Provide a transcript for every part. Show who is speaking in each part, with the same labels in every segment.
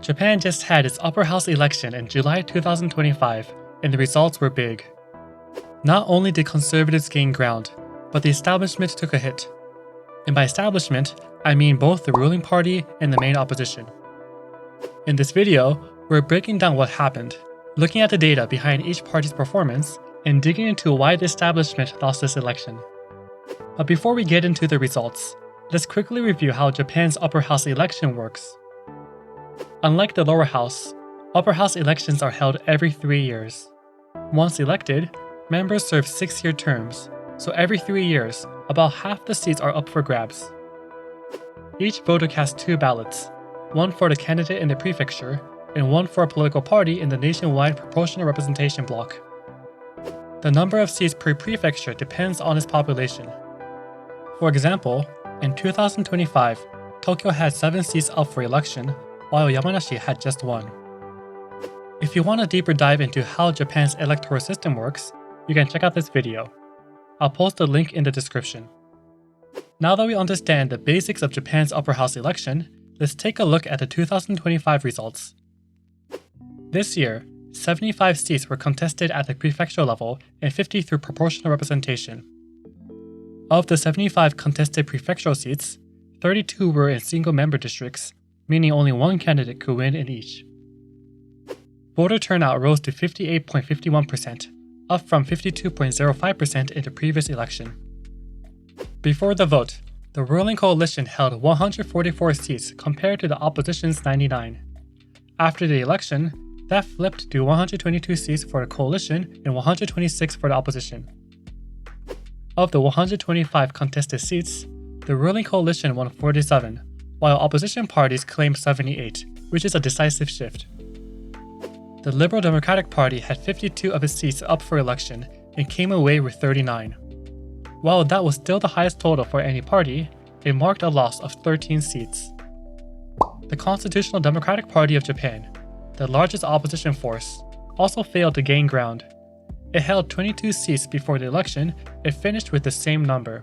Speaker 1: Japan just had its upper house election in July 2025, and the results were big. Not only did conservatives gain ground, but the establishment took a hit. And by establishment, I mean both the ruling party and the main opposition. In this video, we're breaking down what happened, looking at the data behind each party's performance, and digging into why the establishment lost this election. But before we get into the results, let's quickly review how Japan's upper house election works. Unlike the lower house, upper house elections are held every 3 years. Once elected, members serve 6-year terms, so every 3 years, about half the seats are up for grabs. Each voter casts 2 ballots, one for the candidate in the prefecture, and one for a political party in the nationwide proportional representation block. The number of seats per prefecture depends on its population. For example, in 2025, Tokyo had 7 seats up for election, while Yamanashi had just 1. If you want a deeper dive into how Japan's electoral system works, you can check out this video. I'll post the link in the description. Now that we understand the basics of Japan's upper house election, let's take a look at the 2025 results. This year, 75 seats were contested at the prefectural level and 50 through proportional representation. Of the 75 contested prefectural seats, 32 were in single-member districts, meaning only one candidate could win in each. Voter turnout rose to 58.51%, up from 52.05% in the previous election. Before the vote, the ruling coalition held 144 seats compared to the opposition's 99. After the election, that flipped to 122 seats for the coalition and 126 for the opposition. Of the 125 contested seats, the ruling coalition won 47, while opposition parties claimed 78, which is a decisive shift. The Liberal Democratic Party had 52 of its seats up for election and came away with 39. While that was still the highest total for any party, it marked a loss of 13 seats. The Constitutional Democratic Party of Japan, the largest opposition force, also failed to gain ground. It held 22 seats before the election and finished with the same number.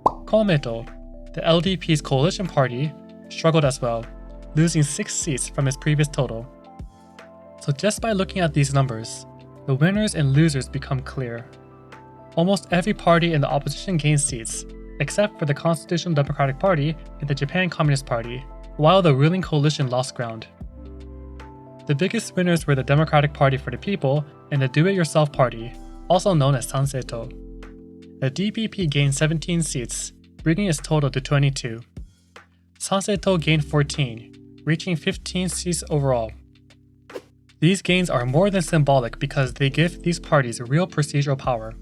Speaker 1: Komeito, the LDP's coalition party, struggled as well, losing 6 seats from its previous total. So just by looking at these numbers, the winners and losers become clear. Almost every party in the opposition gained seats, except for the Constitutional Democratic Party and the Japan Communist Party, while the ruling coalition lost ground. The biggest winners were the Democratic Party for the People and the Do-It-Yourself Party, also known as Sanseito. The DPP gained 17 seats, bringing its total to 22. Sanseito gained 14, reaching 15 seats overall. These gains are more than symbolic because they give these parties real procedural power.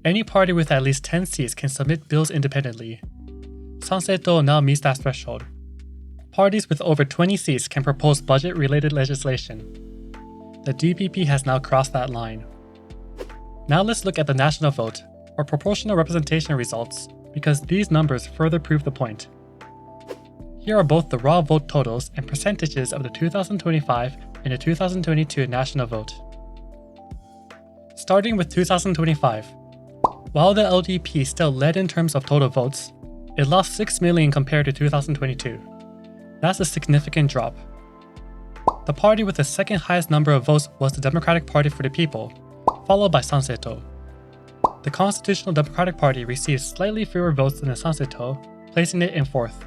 Speaker 1: Any party with at least 10 seats can submit bills independently. Sanseito now meets that threshold. Parties with over 20 seats can propose budget-related legislation. The DPP has now crossed that line. Now let's look at the national vote, or proportional representation results, because these numbers further prove the point. Here are both the raw vote totals and percentages of the 2025 and the 2022 national vote. Starting with 2025, while the LDP still led in terms of total votes, it lost 6 million compared to 2022. That's a significant drop. The party with the second highest number of votes was the Democratic Party for the People, followed by Sanseito. The Constitutional Democratic Party received slightly fewer votes than the Sanseito, placing it in 4th.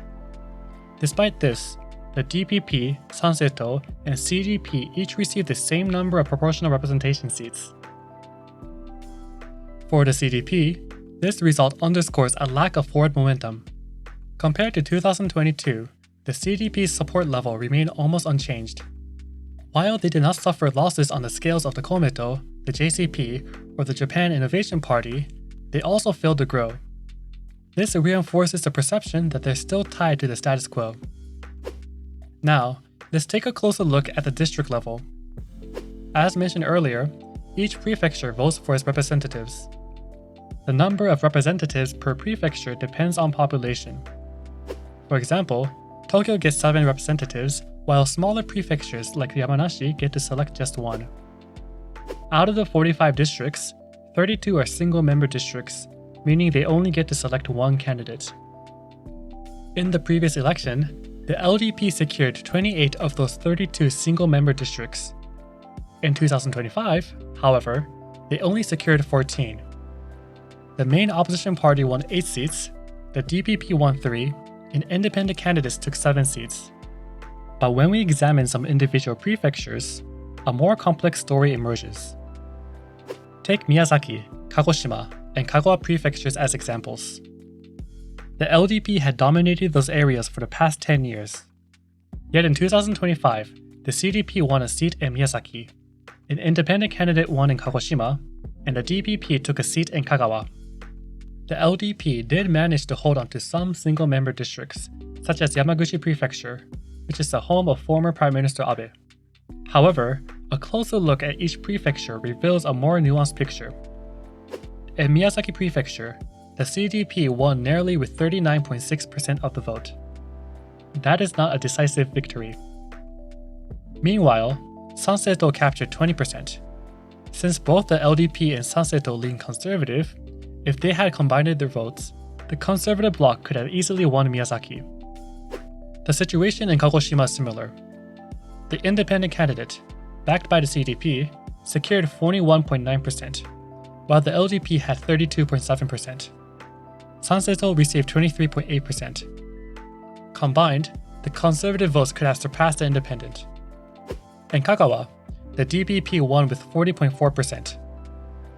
Speaker 1: Despite this, the DPP, Sanseito, and CDP each received the same number of proportional representation seats. For the CDP, this result underscores a lack of forward momentum. Compared to 2022, the CDP's support level remained almost unchanged. While they did not suffer losses on the scales of the Komeito, the JCP, or the Japan Innovation Party, they also failed to grow. This reinforces the perception that they're still tied to the status quo. Now, let's take a closer look at the district level. As mentioned earlier, each prefecture votes for its representatives. The number of representatives per prefecture depends on population. For example, Tokyo gets 7 representatives, while smaller prefectures like Yamanashi get to select just 1. Out of the 45 districts, 32 are single-member districts, meaning they only get to select one candidate. In the previous election, The LDP secured 28 of those 32 single-member districts. In 2025, however, they only secured 14. The main opposition party won 8 seats, the DPP won 3, and independent candidates took 7 seats. But when we examine some individual prefectures, a more complex story emerges. Take Miyazaki, Kagoshima, and Kagawa prefectures as examples. The LDP had dominated those areas for the past 10 years. Yet in 2025, the CDP won a seat in Miyazaki, an independent candidate won in Kagoshima, and the DPP took a seat in Kagawa. The LDP did manage to hold on to some single-member districts, such as Yamaguchi Prefecture, which is the home of former Prime Minister Abe. However, a closer look at each prefecture reveals a more nuanced picture. In Miyazaki Prefecture, the CDP won narrowly with 39.6% of the vote. That is not a decisive victory. Meanwhile, Sanseto captured 20%. Since both the LDP and Sanseto lean conservative, if they had combined their votes, the conservative bloc could have easily won Miyazaki. The situation in Kagoshima is similar. The independent candidate, backed by the CDP, secured 41.9%, while the LDP had 32.7%. Sanseto received 23.8%. Combined, the conservative votes could have surpassed the independent. In Kagawa, the DPP won with 40.4%.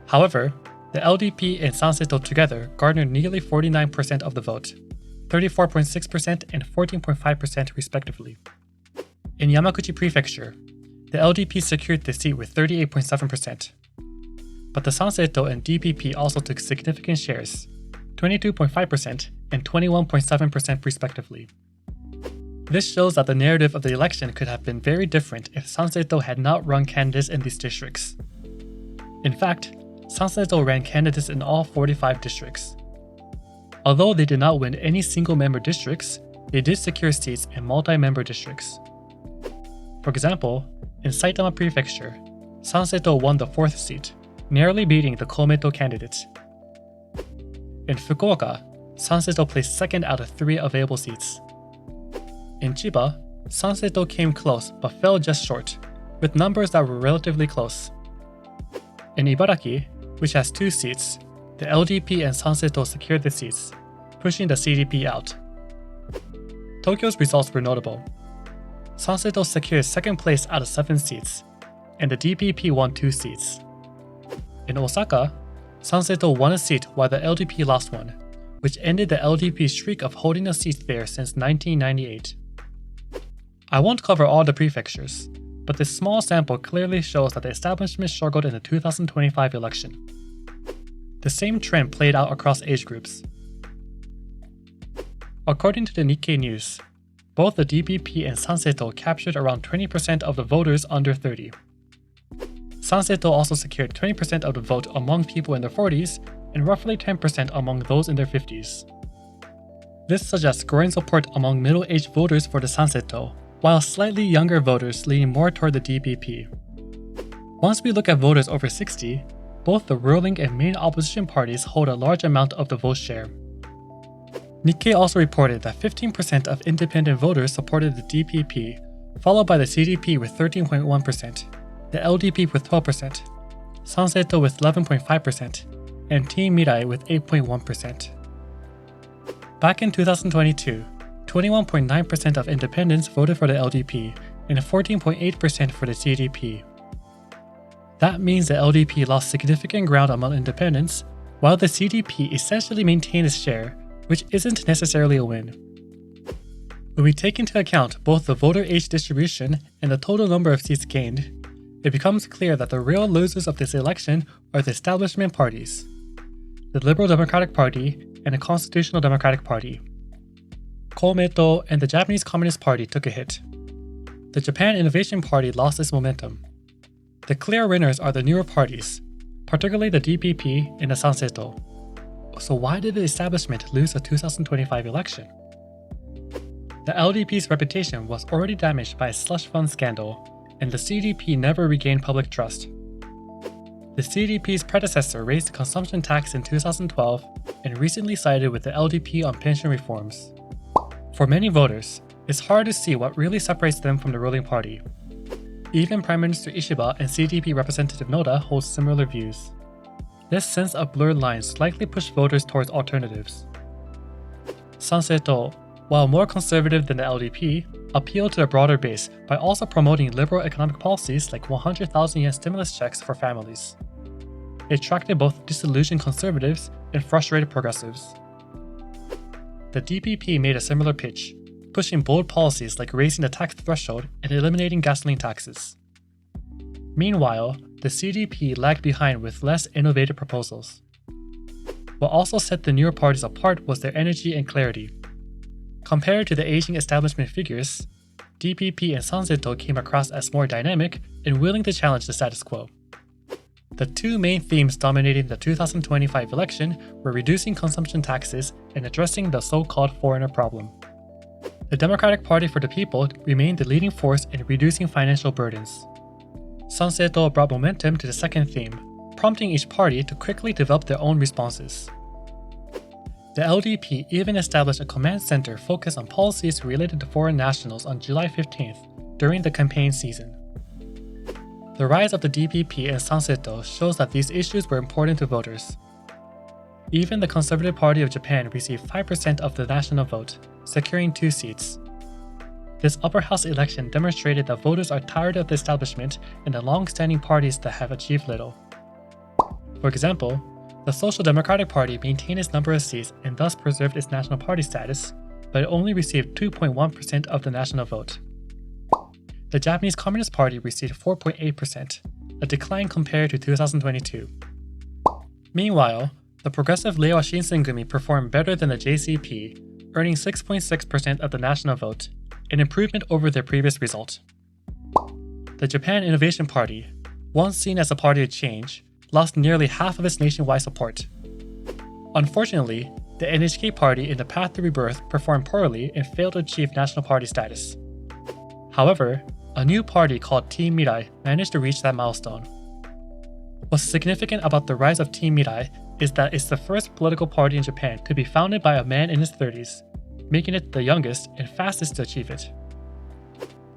Speaker 1: However, the LDP and Sanseto together garnered nearly 49% of the vote, 34.6% and 14.5% respectively. In Yamaguchi Prefecture, the LDP secured the seat with 38.7%. But the Sanseto and DPP also took significant shares, 22.5% and 21.7% respectively. This shows that the narrative of the election could have been very different if Sanseto had not run candidates in these districts. In fact, Sanseto ran candidates in all 45 districts. Although they did not win any single-member districts, they did secure seats in multi-member districts. For example, in Saitama Prefecture, Sanseto won the 4th seat, narrowly beating the Komeito candidates. In Fukuoka, Sanseto placed 2nd out of 3 available seats. In Chiba, Sanseto came close but fell just short, with numbers that were relatively close. In Ibaraki, which has 2 seats, the LDP and Sanseto secured the seats, pushing the CDP out. Tokyo's results were notable. Sanseto secured 2nd place out of 7 seats, and the DPP won 2 seats. In Osaka, Sanseto won a seat while the LDP lost one, which ended the LDP's streak of holding a seat there since 1998. I won't cover all the prefectures, but this small sample clearly shows that the establishment struggled in the 2025 election. The same trend played out across age groups. According to the Nikkei News, both the DPP and Sanseto captured around 20% of the voters under 30. Sanseto also secured 20% of the vote among people in their 40s and roughly 10% among those in their 50s. This suggests growing support among middle-aged voters for the Sanseto, while slightly younger voters leaning more toward the DPP. Once we look at voters over 60, both the ruling and main opposition parties hold a large amount of the vote share. Nikkei also reported that 15% of independent voters supported the DPP, followed by the CDP with 13.1%, the LDP with 12%, Sanseto with 11.5%, and Team Mirai with 8.1%. Back in 2022, 21.9% of independents voted for the LDP and 14.8% for the CDP. That means the LDP lost significant ground among independents, while the CDP essentially maintained its share, which isn't necessarily a win. When we take into account both the voter age distribution and the total number of seats gained, it becomes clear that the real losers of this election are the establishment parties, the Liberal Democratic Party and the Constitutional Democratic Party. Komeito and the Japanese Communist Party took a hit. The Japan Innovation Party lost its momentum. The clear winners are the newer parties, particularly the DPP and the Sanseto. So why did the establishment lose the 2025 election? The LDP's reputation was already damaged by a slush fund scandal, and the CDP never regained public trust. The CDP's predecessor raised the consumption tax in 2012 and recently sided with the LDP on pension reforms. For many voters, it's hard to see what really separates them from the ruling party. Even Prime Minister Ishiba and CDP Representative Noda hold similar views. This sense of blurred lines likely pushed voters towards alternatives. Sanseito, while more conservative than the LDP, appealed to a broader base by also promoting liberal economic policies like 100,000 yen stimulus checks for families. It attracted both disillusioned conservatives and frustrated progressives. The DPP made a similar pitch, pushing bold policies like raising the tax threshold and eliminating gasoline taxes. Meanwhile, the CDP lagged behind with less innovative proposals. What also set the newer parties apart was their energy and clarity. Compared to the aging establishment figures, DPP and Sanseito came across as more dynamic and willing to challenge the status quo. The two main themes dominating the 2025 election were reducing consumption taxes and addressing the so-called foreigner problem. The Democratic Party for the People remained the leading force in reducing financial burdens. Sanseito brought momentum to the second theme, prompting each party to quickly develop their own responses. The LDP even established a command center focused on policies related to foreign nationals on July 15th during the campaign season. The rise of the DPP and Sanseito shows that these issues were important to voters. Even the Conservative Party of Japan received 5% of the national vote, securing 2 seats. This upper house election demonstrated that voters are tired of the establishment and the long-standing parties that have achieved little. For example, the Social Democratic Party maintained its number of seats and thus preserved its national party status, but it only received 2.1% of the national vote. The Japanese Communist Party received 4.8%, a decline compared to 2022. Meanwhile, the progressive Reiwa Shinsengumi performed better than the JCP, earning 6.6% of the national vote, an improvement over their previous result. The Japan Innovation Party, once seen as a party of change, lost nearly half of its nationwide support. Unfortunately, the NHK Party in the Path to Rebirth performed poorly and failed to achieve national party status. However, a new party called Team Mirai managed to reach that milestone. What's significant about the rise of Team Mirai is that it's the first political party in Japan to be founded by a man in his 30s, making it the youngest and fastest to achieve it.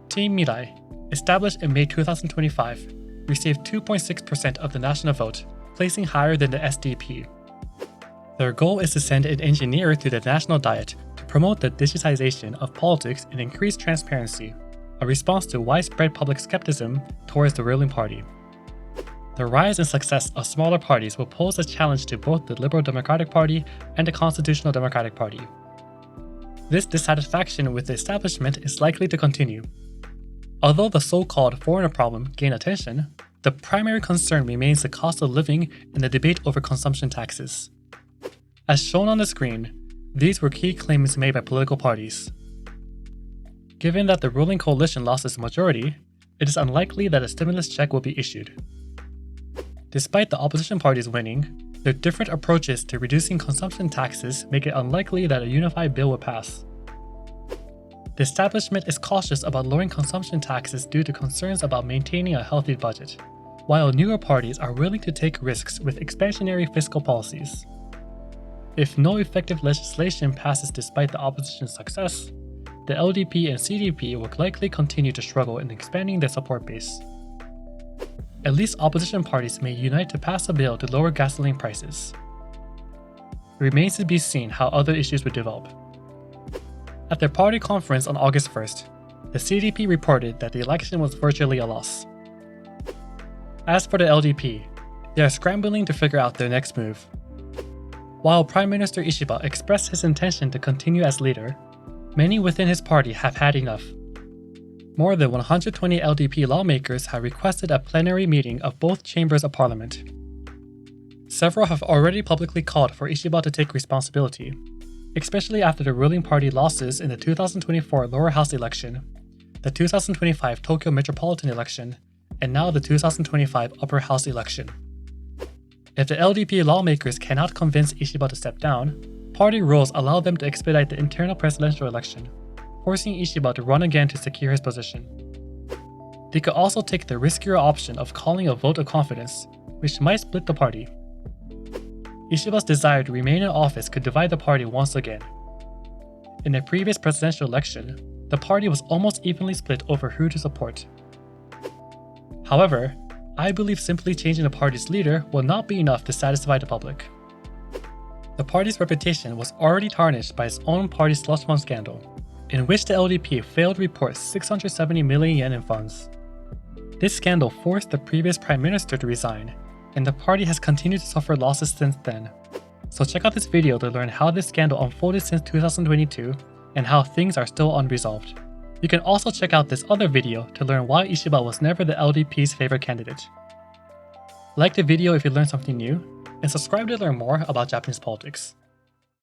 Speaker 1: Team Mirai, established in May 2025, received 2.6% of the national vote, placing higher than the SDP. Their goal is to send an engineer to the national diet to promote the digitization of politics and increase transparency, a response to widespread public skepticism towards the ruling party. The rise and success of smaller parties will pose a challenge to both the Liberal Democratic Party and the Constitutional Democratic Party. This dissatisfaction with the establishment is likely to continue. Although the so-called foreigner problem gained attention, the primary concern remains the cost of living and the debate over consumption taxes. As shown on the screen, these were key claims made by political parties. Given that the ruling coalition lost its majority, it is unlikely that a stimulus check will be issued. Despite the opposition parties winning, their different approaches to reducing consumption taxes make it unlikely that a unified bill will pass. The establishment is cautious about lowering consumption taxes due to concerns about maintaining a healthy budget, while newer parties are willing to take risks with expansionary fiscal policies. If no effective legislation passes despite the opposition's success, the LDP and CDP will likely continue to struggle in expanding their support base. At least opposition parties may unite to pass a bill to lower gasoline prices. It remains to be seen how other issues would develop. At their party conference on August 1st, the CDP reported that the election was virtually a loss. As for the LDP, they are scrambling to figure out their next move. While Prime Minister Ishiba expressed his intention to continue as leader, many within his party have had enough. More than 120 LDP lawmakers have requested a plenary meeting of both chambers of parliament. Several have already publicly called for Ishiba to take responsibility, especially after the ruling party losses in the 2024 lower house election, the 2025 Tokyo metropolitan election, and now the 2025 upper house election. If the LDP lawmakers cannot convince Ishiba to step down, party rules allow them to expedite the internal presidential election, forcing Ishiba to run again to secure his position. They could also take the riskier option of calling a vote of confidence, which might split the party. Ishiba's desire to remain in office could divide the party once again. In the previous presidential election, the party was almost evenly split over who to support. However, I believe simply changing the party's leader will not be enough to satisfy the public. The party's reputation was already tarnished by its own party slush fund scandal, in which the LDP failed to report 670 million yen in funds. This scandal forced the previous prime minister to resign, and the party has continued to suffer losses since then. So check out this video to learn how this scandal unfolded since 2022 and how things are still unresolved. You can also check out this other video to learn why Ishiba was never the LDP's favorite candidate. Like the video if you learned something new, and subscribe to learn more about Japanese politics.